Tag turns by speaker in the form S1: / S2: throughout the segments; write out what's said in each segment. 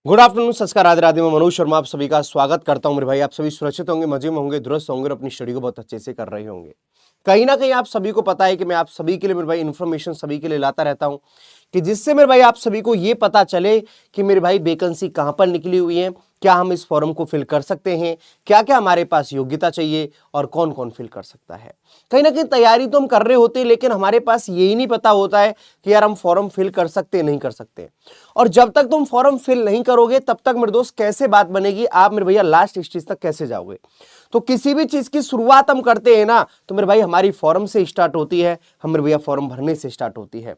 S1: Good afternoon, सस्कार, राधे राधे। मैं मनोज शर्मा आप सभी का स्वागत करता हूं। मेरे भाई आप सभी सुरक्षित होंगे, मजे में होंगे, दुरुस्त होंगे और अपनी स्टडी को बहुत अच्छे से कर रहे होंगे। कहीं ना कहीं आप सभी को पता है कि मैं आप सभी के लिए मेरे भाई इन्फॉर्मेशन सभी के लिए लाता रहता हूं कि जिससे मेरे भाई आप सभी को ये पता चले कि मेरे भाई वैकेंसी कहां पर निकली हुई है, क्या हम इस फॉर्म को फिल कर सकते हैं, क्या क्या हमारे पास योग्यता चाहिए और कौन कौन फिल कर सकता है। कहीं ना कहीं तैयारी तो हम कर रहे होते हैं, लेकिन हमारे पास यही नहीं पता होता है कि यार हम फॉर्म फिल कर सकते हैं नहीं कर सकते। और जब तक तुम फॉर्म फिल नहीं करोगे तब तक मेरे दोस्त कैसे बात बनेगी, आप मेरे भैया लास्ट स्टेज तक कैसे जाओगे। तो किसी भी चीज की शुरुआत हम करते हैं ना, तो मेरे भाई हमारी फॉर्म से स्टार्ट होती है, हम मेरे भैया फॉर्म भरने से स्टार्ट होती है।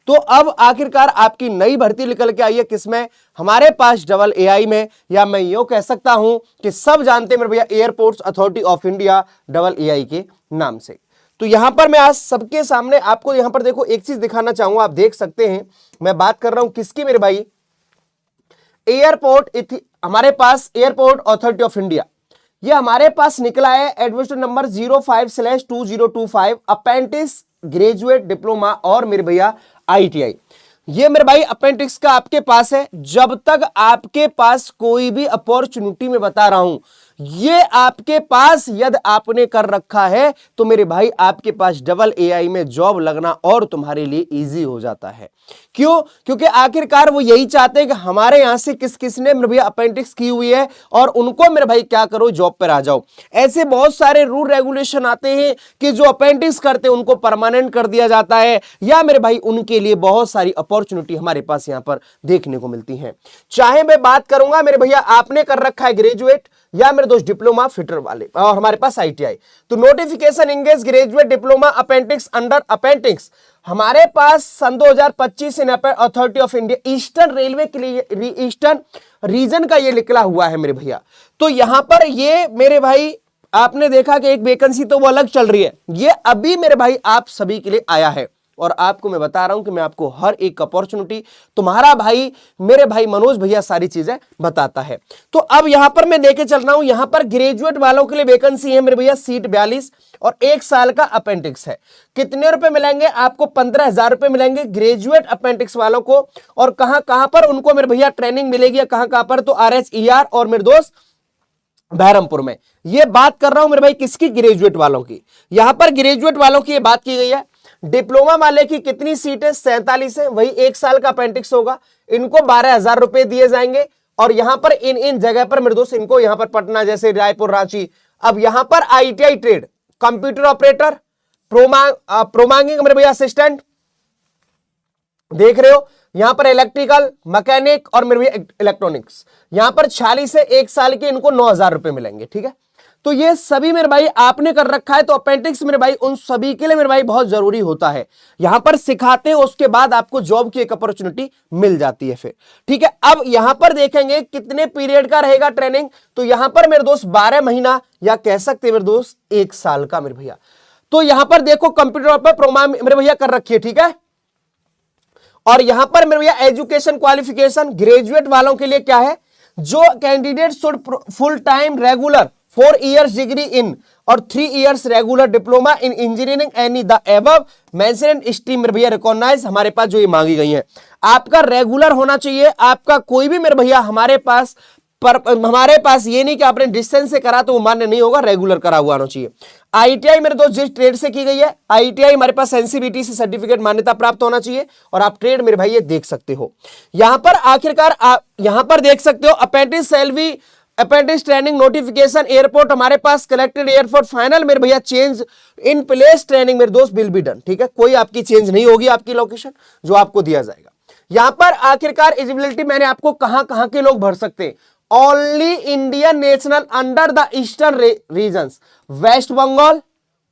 S1: तो अब आखिरकार आपकी नई भर्ती निकल के आई है, किसमें, हमारे पास डबल एआई में, या मैं यूं कह सकता हूं कि सब जानते हैं मेरे भैया airports authority of India double AI के नाम से। तो यहां पर मैं आज सबके सामने आपको यहां पर देखो एक चीज दिखाना चाहूंगा। आप देख सकते हैं मैं बात कर रहा हूं किसकी मेरे भाई, हमारे पास एयरपोर्ट अथॉरिटी ऑफ इंडिया, ये हमारे पास निकला है एडमिशन नंबर 05/2025 अपेंटिस ग्रेजुएट डिप्लोमा और मेरे भैया आईटीआई। ये मेरे भाई अपेंडिक्स का आपके पास है। जब तक आपके पास कोई भी अपॉर्चुनिटी में बता रहा हूं, ये आपके पास यदि आपने कर रखा है तो मेरे भाई आपके पास डबल एआई में जॉब लगना और तुम्हारे लिए इजी हो जाता है। क्यों? क्योंकि आखिरकार वो यही चाहते हैं कि हमारे यहां से किस किस ने मेरे भैया अपेंडिक्स की हुई है और उनको मेरे भाई क्या करो, जॉब पर आ जाओ। ऐसे बहुत सारे रूल रेगुलेशन आते हैं कि जो अपेंडिक्स करते हैं उनको परमानेंट कर दिया जाता है, या मेरे भाई उनके लिए बहुत सारी अपॉर्चुनिटी हमारे पास यहां पर देखने को मिलती है। चाहे मैं बात करूंगा मेरे भैया आपने कर रखा है ग्रेजुएट या मेरे दोस्त डिप्लोमा फिटर वाले, और हमारे पास आईटीआई, तो notification engage graduate diploma appendix under appendix हमारे पास सन 2025 इन authority of India eastern railway के लिए ईस्टर्न रीजन का ये निकला हुआ है मेरे भैया। तो यहां पर ये मेरे भाई आपने देखा कि एक वैकेंसी तो वो अलग चल रही है, ये अभी मेरे भाई आप सभी के लिए आया है और आपको मैं बता रहा हूं कि मैं आपको हर एक अपॉर्चुनिटी तुम्हारा भाई मेरे भाई मनोज भैया सारी चीजें बताता है। तो अब यहां पर मैं लेके चल रहा हूं, यहां पर ग्रेजुएट वालों के लिए वैकेंसी है मेरे भैया सीट 42 और 1 साल का अपेंडिक्स है। कितने रुपए मिलेंगे आपको? 15,000 रुपए मिलेंगे ग्रेजुएट अपेंडिक्स वालों को। और कहां कहां पर उनको मेरे भैया ट्रेनिंग मिलेगी, कहां कहां पर? तो RHER और मेरे दोस्त बहरमपुर में। ये बात कर रहा हूं मेरे भाई किसकी? ग्रेजुएट वालों की। यहां पर ग्रेजुएट वालों की ये बात की गई है। डिप्लोमा वाले की कितनी सीट है? 47 है, वही 1 साल का अपेंडिक्स होगा। इनको 12,000 रुपए दिए जाएंगे और यहां पर इन जगह पर मेरे दोस्त इनको यहां पर पटना जैसे रायपुर, रांची। अब यहां पर ITI trade, computer operator, programming मेरे भैया असिस्टेंट देख रहे हो, यहां पर इलेक्ट्रिकल, मैकेनिक और मेरे भैया इलेक्ट्रॉनिक्स, यहां पर 46 है, 1 साल के इनको 9,000 रुपए मिलेंगे। ठीक है, तो ये सभी मेरे भाई आपने कर रखा है। तो अपेंडिक्स मेरे भाई उन सभी के लिए मेरे भाई बहुत जरूरी होता है, यहां पर सिखाते हैं, उसके बाद आपको जॉब की एक अपॉर्चुनिटी मिल जाती है फिर। ठीक है, अब यहां पर देखेंगे कितने पीरियड का रहेगा ट्रेनिंग। तो यहां पर मेरे दोस्त 12 महीना या कह सकते मेरे दोस्त 1 साल का मेरे भैया। तो यहां पर देखो कंप्यूटर पर प्रोग्राम मेरे भैया कर रखी है। ठीक है, और यहां पर मेरे भैया एजुकेशन क्वालिफिकेशन ग्रेजुएट वालों के लिए क्या है? जो candidate should full time regular 4 years degree in और 3 years regular diploma in engineering any the above mentioned stream मेरे भैया रिकॉग्नाइज, हमारे पास जो ये मांगी गई है। आपका रेगुलर होना चाहिए, आपका कोई भी मेरे भैया हमारे पास ये नहीं कि आपने डिस्टेंस से करा तो वो मान्य नहीं होगा, रेगुलर करा हुआ होना चाहिए। आईटीआई मेरे दोस्त जिस ट्रेड से की गई है, आईटीआई हमारे पास एनसीबीटी से सर्टिफिकेट मान्यता प्राप्त होना चाहिए और आप ट्रेड मेरे भाई ये देख सकते हो। यहां पर आखिरकार आप यहां पर देख सकते हो appendix salary, appendix training notification airport हमारे पास कलेक्टेड एयरपोर्ट फाइनल मेरे भैया चेंज इन प्लेस ट्रेनिंग मेरे दोस्त विल बी डन। ठीक है, कोई आपकी चेंज नहीं होगी, आपकी लोकेशन जो आपको दिया जाएगा। यहां पर आखिरकार एलिजिबिलिटी मैंने आपको कहां के लोग भर सकते हैं। Only Indian national under the eastern regions, West Bengal,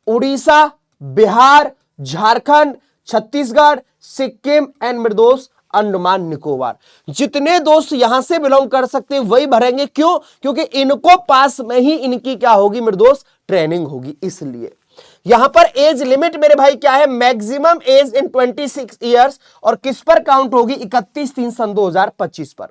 S1: Orissa, Bihar, Jharkhand, Chhattisgarh, Sikkim and मेरे दोस्त अंडमान निकोबार। जितने दोस्त यहां से बिलोंग कर सकते हैं वही भरेंगे। क्यों? क्योंकि इनको पास में ही इनकी क्या होगी मेरे दोस्त? ट्रेनिंग होगी। इसलिए यहां पर एज लिमिट मेरे भाई क्या है? मैक्सिमम एज इन 26 इयर्स और किस पर काउंट होगी? 31/3/2025 पर।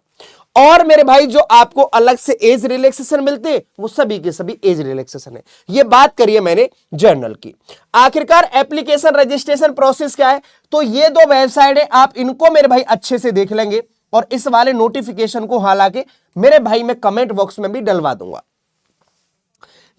S1: और मेरे भाई जो आपको अलग से एज रिलैक्सेशन मिलते हैं वो सभी के सभी एज रिलैक्सेशन है। ये बात करिए मैंने जर्नल की। आखिरकार एप्लीकेशन रजिस्ट्रेशन प्रोसेस क्या है? तो ये 2 वेबसाइट है, आप इनको मेरे भाई अच्छे से देख लेंगे। और इस वाले नोटिफिकेशन को हालांकि मेरे भाई मैं कमेंट बॉक्स में भी डलवा दूंगा।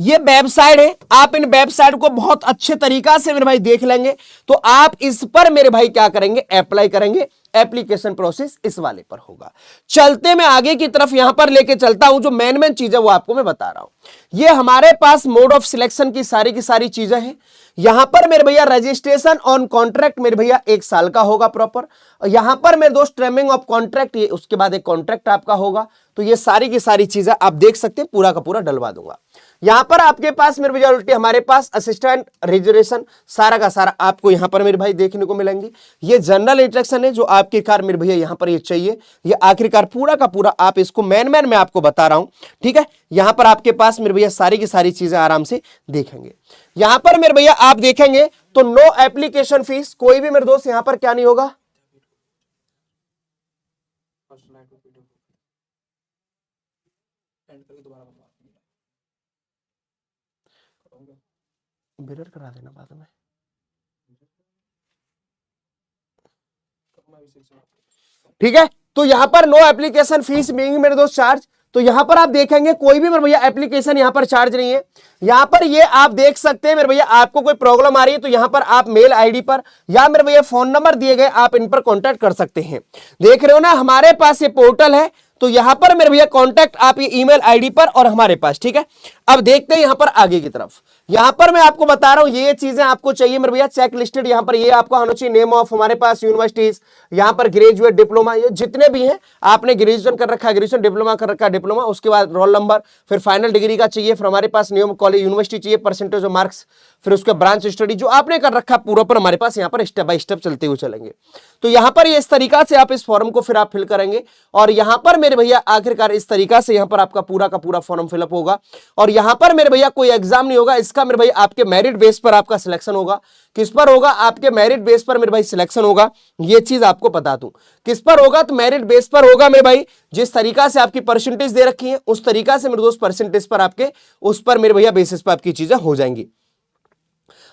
S1: ये वेबसाइट है, आप इन वेबसाइट को बहुत अच्छे तरीका से मेरे भाई देख लेंगे तो आप इस पर मेरे भाई क्या करेंगे, अप्लाई करेंगे। एप्लीकेशन प्रोसेस इस वाले पर होगा। चलते मैं आगे की तरफ यहां पर लेके चलता हूं, जो मेन चीज है वो आपको मैं बता रहा हूं। ये हमारे पास मोड ऑफ सिलेक्शन की सारी चीजें हैं। यहां पर मेरे भैया रजिस्ट्रेशन ऑन कॉन्ट्रैक्ट मेरे भैया 1 साल का होगा प्रॉपर। यहां पर मेरे दोस्त टर्मिंग ऑफ कॉन्ट्रैक्ट, ये उसके बाद एक कॉन्ट्रैक्ट आपका होगा। तो ये सारी की सारी चीजें आप देख सकते हैं, पूरा का पूरा डलवा दूंगा। यहां पर आपके पास मेरे भैया उल्टी हमारे पास असिस्टेंट रिजर्वेशन सारा का सारा आपको यहां पर मेरे भाई देखने को मिलेंगे। ये जनरल इंस्ट्रक्शन है जो आखिरकार मेरे भैया यहां पर ये चाहिए, ये आखिरकार पूरा का पूरा आप इसको मैन मैं आपको बता रहा हूं, ठीक है। यहां पर आपके पास मेरे भैया सारी की सारी चीजें आराम से देखेंगे। यहां पर मेरे भैया आप देखेंगे तो नो एप्लीकेशन फीस, कोई भी मेरे दोस्त यहां पर क्या नहीं होगा, मिरर करा देना बाद में, ठीक है। तो यहां पर नो एप्लीकेशन फीस बीइंग मेरे दोस्त चार्ज, तो यहां पर आप देखेंगे कोई भी मेरे भैया एप्लीकेशन यहां पर चार्ज नहीं है। यहां पर ये आप देख सकते हैं मेरे भैया, आपको कोई प्रॉब्लम आ रही है तो यहां पर आप मेल आईडी पर या मेरे भैया फोन नंबर दिए गए आप इन पर कांटेक्ट कर सकते हैं। देख रहे हो ना हमारे पास ये पोर्टल है, तो यहां पर मेरे भैया कांटेक्ट आप ये ईमेल आईडी पर और हमारे पास, ठीक है। अब देखते हैं यहां पर आगे की तरफ। यहां पर मैं आपको बता रहा हूं ये चीजें आपको चाहिए मेरे भैया चेक लिस्टेड, यहां पर ये आपको आना चाहिए नेम ऑफ हमारे पास यूनिवर्सिटीज, यहां पर ग्रेजुएट डिप्लोमा, ये जितने भी हैं आपने ग्रेजुएशन कर रखा है ग्रेजुएशन, डिप्लोमा कर रखा है डिप्लोमा, उसके बाद रोल नंबर, फिर फाइनल डिग्री का चाहिए, फिर हमारे पास नियम कॉलेज यूनिवर्सिटी चाहिए, परसेंटेज ऑफ मार्क्स, फिर उसके ब्रांच स्टडी जो आपने कर रखा पूरा पर हमारे पास यहां पर स्टेप बाय स्टेप चलते हुए चलेंगे। तो यहां पर ये इस तरीका से आप इस फॉर्म को फिर आप फिल करेंगे और यहां पर मेरे भैया आखिरकार इस तरीका से यहां पर आपका पूरा का पूरा फॉर्म फिलअप होगा और यहां पर मेरे भैया कोई एग्जाम नहीं होगा, इसका मेरे भैया आपके मेरिट बेस पर आपका सिलेक्शन होगा। किस पर होगा, आपके मेरिट बेस पर मेरे भाई सिलेक्शन होगा। ये चीज आपको बता दूं किस पर होगा, तो मेरिट बेस पर होगा मेरे भाई। जिस तरीका से आपकी परसेंटेज दे रखी है उस तरीका से मेरे दोस्त परसेंटेज पर आपके उस पर मेरे भैया बेसिस पर आपकी चीजें हो जाएंगी।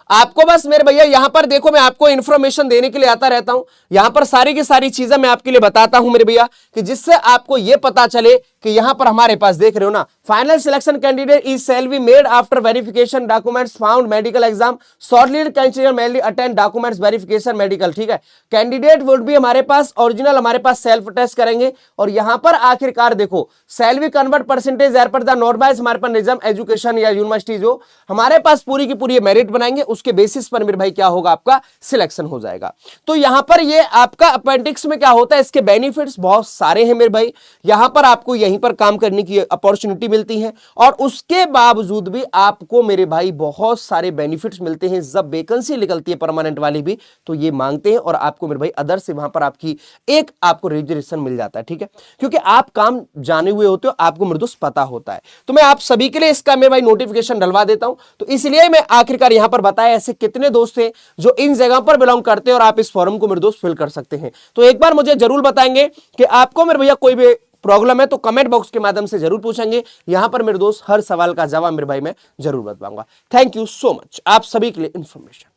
S1: आपको बस मेरे भैया यहां पर देखो मैं आपको इंफॉर्मेशन देने के लिए आता रहता हूं, यहां पर सारी की सारी चीजें मैं आपके लिए बताता हूं मेरे भैया कि जिससे आपको यह पता चले कि यहां पर हमारे पास देख रहे हो ना, final selection candidate is shall be made after verification documents found medical exam shortlisted candidate mainly attend documents verification medical, ठीक है। कैंडिडेट वुड बी हमारे पास ओरिजिनल हमारे पास सेल्फ टेस्ट करेंगे और यहां पर आखिरकार देखो shall be convert percentage as per the normalized हमारे पास निजाम एजुकेशन या यूनिवर्सिटी जो हमारे पास पूरी की पूरी मेरिट बनाएंगे उसके बेसिस पर मेरे भाई क्या होगा आपका सिलेक्शन हो जाएगा। तो यहां पर ये आपका अपेंडिक्स में क्या होता है, इसके बेनिफिट्स बहुत सारे हैं मेरे भाई। यहां पर आपको यहीं पर काम करने की अपॉर्चुनिटी मिलती है और उसके बावजूद भी आपको मेरे भाई बहुत सारे बेनिफिट्स मिलते हैं। जब वैकेंसी निकलती है परमानेंट वाली भी तो ये मांगते हैं और आपको मेरे भाई अदर से वहां पर आपकी एक आपको रिजर्वेशन मिल जाता है, ठीक है, क्योंकि आप काम जाने हुए होते हो, आपको मेरे दोस्त पता होता है। तो मैं आप सभी के लिए इसका मेरे भाई नोटिफिकेशन डलवा देता हूं, तो इसलिए मैं आखिरकार यहां पर बताया ऐसे कितने दोस्त हैं जो इन जगह पर बिलोंग करते हैं और आप इस फॉर्म को मेरे दोस्त फिल कर सकते हैं। तो एक बार मुझे जरूर बताएंगे कि आपको मेरे भैया कोई भी प्रॉब्लम है तो कमेंट बॉक्स के माध्यम से जरूर पूछेंगे। यहां पर मेरे दोस्त हर सवाल का जवाब मेरे भाई मैं जरूर बताऊंगा। थैंक यू सो मच आप सभी के लिए इंफॉर्मेशन।